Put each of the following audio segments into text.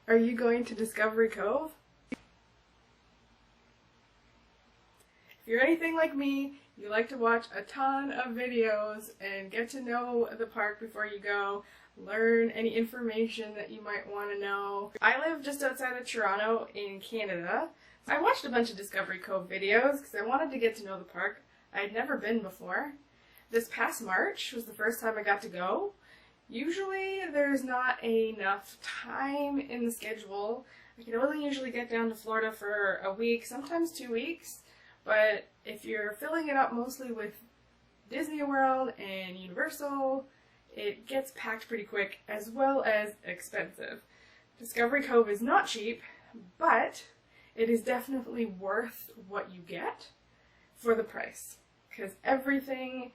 Are you going to Discovery Cove? If you're anything like me, you like to watch a ton of videos and get to know the park before you go, learn any information that you might want to know. I live just outside of Toronto in Canada. I watched a bunch of Discovery Cove videos because I wanted to get to know the park. I had never been before. This past March was the first time I got to go. Usually there's not enough time in the schedule. I can only usually get down to Florida for a week, sometimes 2 weeks, but if you're filling it up mostly with Disney World and Universal, it gets packed pretty quick, as well as expensive. Discovery Cove is not cheap, but it is definitely worth what you get for the price, because everything,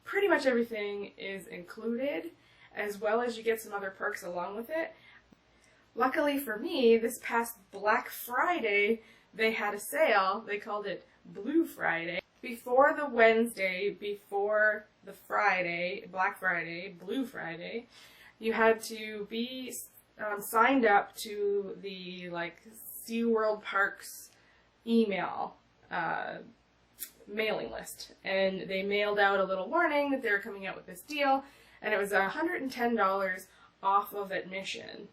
pretty much everything, is included, as well as you get some other perks along with it. Luckily for me, this past Black Friday, they had a sale. They called it Blue Friday. Before the Wednesday, before the Friday, Black Friday, Blue Friday, you had to be signed up to the SeaWorld Parks email mailing list. And they mailed out a little warning that they were coming out with this deal. And it was $110 off of admission.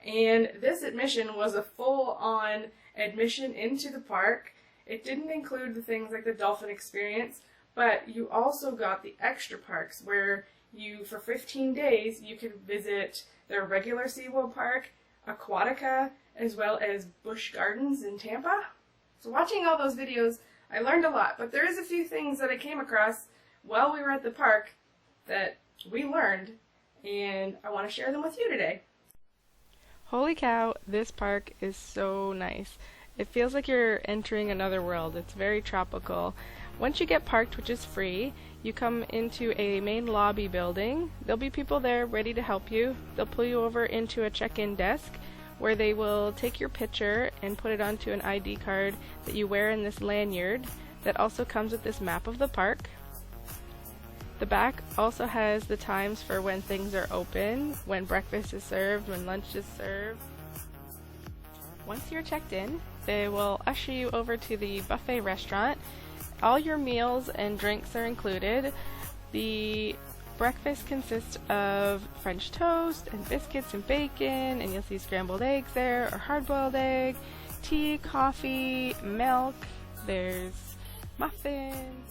And this admission was a full-on admission into the park. It didn't include the things like the dolphin experience, but you also got the extra parks where you, for 15 days, you could visit their regular SeaWorld Park, Aquatica, as well as Busch Gardens in Tampa. So watching all those videos, I learned a lot, but there is a few things that I came across while we were at the park that we learned, and I want to share them with you today. Holy cow, this park is so nice. It feels like you're entering another world. It's very tropical. Once you get parked, which is free, you come into a main lobby building. There'll be people there ready to help you. They'll pull you over into a check-in desk where they will take your picture and put it onto an ID card that you wear in this lanyard that also comes with this map of the park. The back also has the times for when things are open, when breakfast is served, when lunch is served. Once you're checked in, they will usher you over to the buffet restaurant. All your meals and drinks are included. The breakfast consists of French toast and biscuits and bacon, and you'll see scrambled eggs there, or hard-boiled egg, tea, coffee, milk, there's muffins.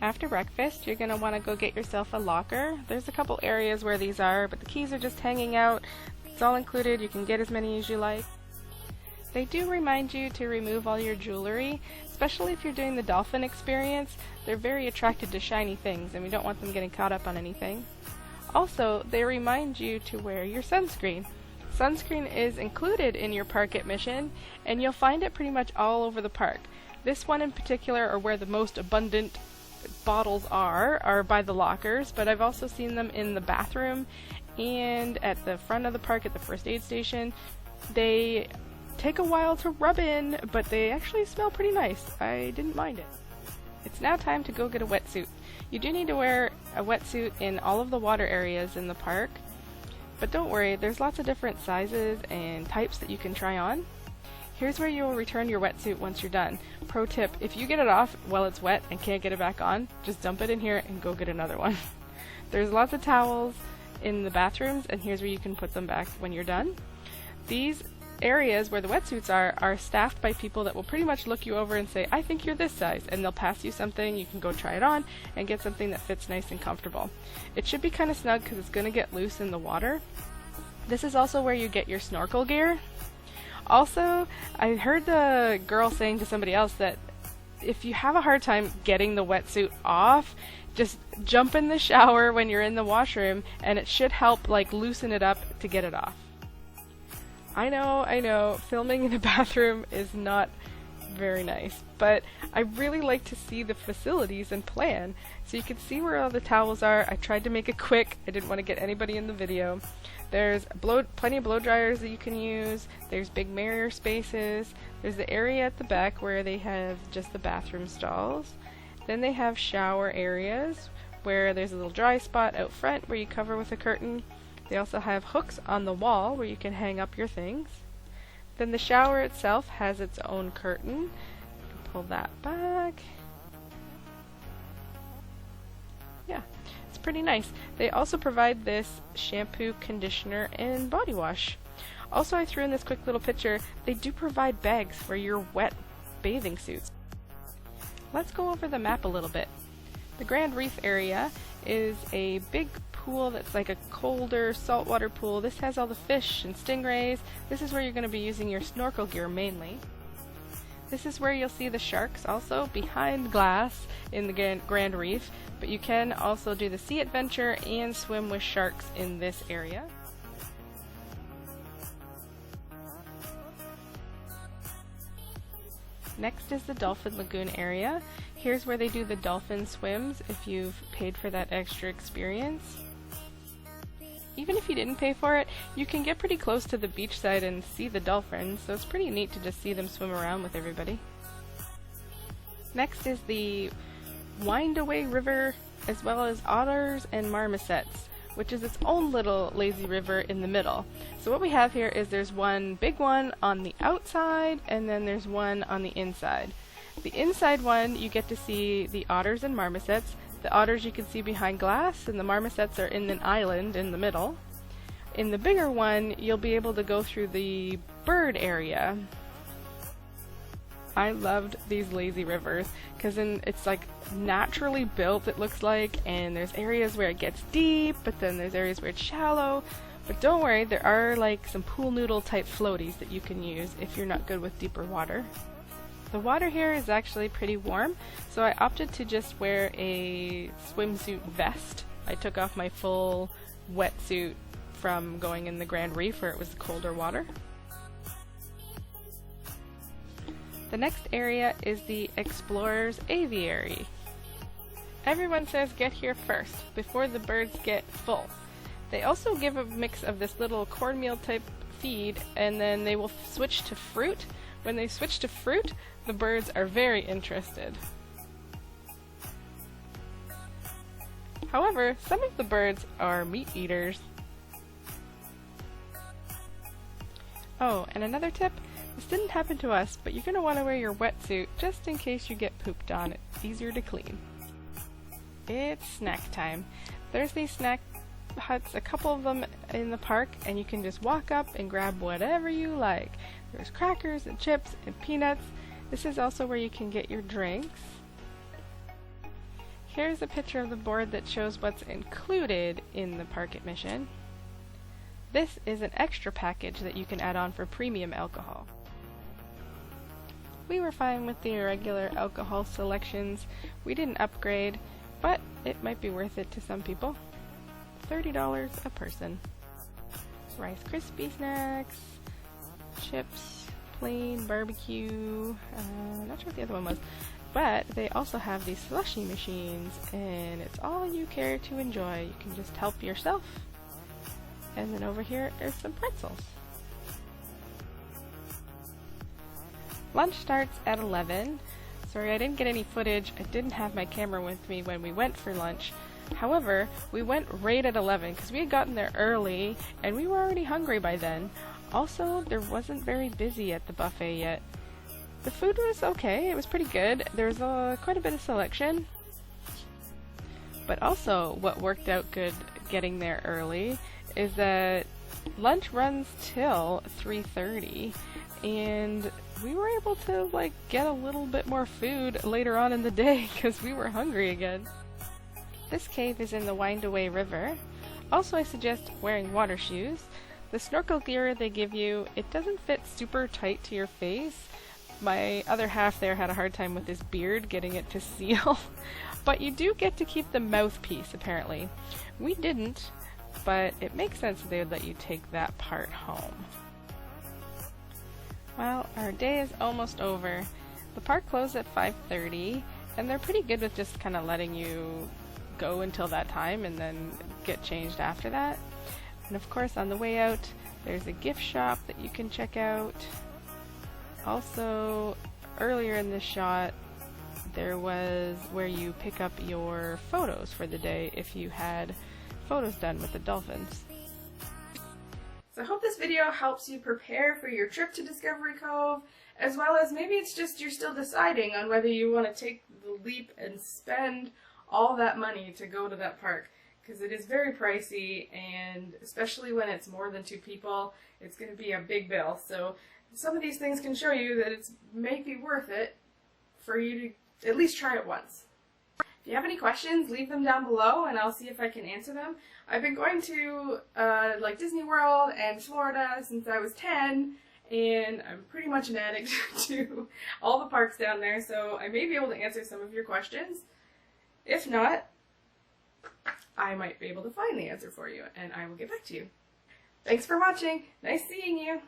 After breakfast, you're going to want to go get yourself a locker. There's a couple areas where these are, but the keys are just hanging out. It's all included. You can get as many as you like. They do remind you to remove all your jewelry, especially if you're doing the dolphin experience. They're very attracted to shiny things, and we don't want them getting caught up on anything. Also, they remind you to wear your sunscreen. Sunscreen is included in your park admission, and you'll find it pretty much all over the park. This one in particular, or where the most abundant bottles are by the lockers, but I've also seen them in the bathroom and at the front of the park at the first aid station. They take a while to rub in, but they actually smell pretty nice. I didn't mind it. It's now time to go get a wetsuit. You do need to wear a wetsuit in all of the water areas in the park, but don't worry, there's lots of different sizes and types that you can try on. Here's where you will return your wetsuit once you're done. Pro tip, if you get it off while it's wet and can't get it back on, just dump it in here and go get another one. There's lots of towels in the bathrooms, and here's where you can put them back when you're done. These areas where the wetsuits are staffed by people that will pretty much look you over and say, I think you're this size, and they'll pass you something. You can go try it on and get something that fits nice and comfortable. It should be kind of snug because it's going to get loose in the water. This is also where you get your snorkel gear. Also, I heard the girl saying to somebody else that if you have a hard time getting the wetsuit off, just jump in the shower when you're in the washroom, and it should help loosen it up to get it off. I know, filming in the bathroom is not very nice, but I really like to see the facilities and plan. So you can see where all the towels are. I tried to make it quick. I didn't want to get anybody in the video. There's plenty of blow dryers that you can use. There's big mirror spaces. There's the area at the back where they have just the bathroom stalls. Then they have shower areas where there's a little dry spot out front where you cover with a curtain. They also have hooks on the wall where you can hang up your things. Then the shower itself has its own curtain. Pull that back. Yeah, it's pretty nice. They also provide this shampoo, conditioner, and body wash. Also, I threw in this quick little picture. They do provide bags for your wet bathing suits. Let's go over the map a little bit. The Grand Reef area is a big pool that's like a colder saltwater pool. This has all the fish and stingrays. This is where you're going to be using your snorkel gear mainly. This is where you'll see the sharks also behind glass in the Grand Reef, but you can also do the sea adventure and swim with sharks in this area. Next is the Dolphin Lagoon area. Here's where they do the dolphin swims if you've paid for that extra experience. Even if you didn't pay for it, you can get pretty close to the beachside and see the dolphins, so it's pretty neat to just see them swim around with everybody. Next is the Windaway River, as well as otters and marmosets, which is its own little lazy river in the middle. So what we have here is there's one big one on the outside, and then there's one on the inside. The inside one, you get to see the otters and marmosets. The otters you can see behind glass, and the marmosets are in an island in the middle. In the bigger one, you'll be able to go through the bird area. I loved these lazy rivers because it's like naturally built, it looks like, and there's areas where it gets deep, but then there's areas where it's shallow. But don't worry, there are like some pool noodle type floaties that you can use if you're not good with deeper water. The water here is actually pretty warm, so I opted to just wear a swimsuit vest. I took off my full wetsuit from going in the Grand Reef where it was colder water. The next area is the Explorer's Aviary. Everyone says get here first, before the birds get full. They also give a mix of this little cornmeal type feed, and then they will switch to fruit. When they switch to fruit, the birds are very interested. However, some of the birds are meat eaters. Oh, and another tip, this didn't happen to us, but you're going to want to wear your wetsuit just in case you get pooped on. It's easier to clean. It's snack time. There's these snack huts, a couple of them in the park, and you can just walk up and grab whatever you like. There's crackers and chips and peanuts. This is also where you can get your drinks. Here's a picture of the board that shows what's included in the park admission. This is an extra package that you can add on for premium alcohol. We were fine with the regular alcohol selections. We didn't upgrade, but it might be worth it to some people. $30 a person. Rice Krispie snacks, chips, plain barbecue, not sure what the other one was, but they also have these slushy machines, and it's all you care to enjoy. You can just help yourself. And then over here is some pretzels. Lunch starts at 11. Sorry, I didn't get any footage. I didn't have my camera with me when we went for lunch. However, we went right at 11 because we had gotten there early and we were already hungry by then. Also, there wasn't very busy at the buffet yet. The food was okay. It was pretty good. There was quite a bit of selection. But also, what worked out good getting there early is that lunch runs till 3:30, and we were able to get a little bit more food later on in the day because we were hungry again. This cave is in the Windaway River. Also, I suggest wearing water shoes. The snorkel gear they give you, it doesn't fit super tight to your face. My other half there had a hard time with his beard getting it to seal. But you do get to keep the mouthpiece, apparently. We didn't, but it makes sense that they would let you take that part home. Well, our day is almost over. The park closed at 5:30, and they're pretty good with just kind of letting you go until that time and then get changed after that. And of course, on the way out, there's a gift shop that you can check out. Also, earlier in this shot, there was where you pick up your photos for the day if you had photos done with the dolphins. So I hope this video helps you prepare for your trip to Discovery Cove, as well as maybe it's just you're still deciding on whether you want to take the leap and spend all that money to go to that park, because it is very pricey, and especially when it's more than 2 people, it's going to be a big bill. So some of these things can show you that it's maybe worth it for you to at least try it once. If you have any questions, leave them down below and I'll see if I can answer them. I've been going to like Disney World and Florida since I was 10, and I'm pretty much an addict to all the parks down there, so I may be able to answer some of your questions. If not, I might be able to find the answer for you and I will get back to you. Thanks for watching. Nice seeing you.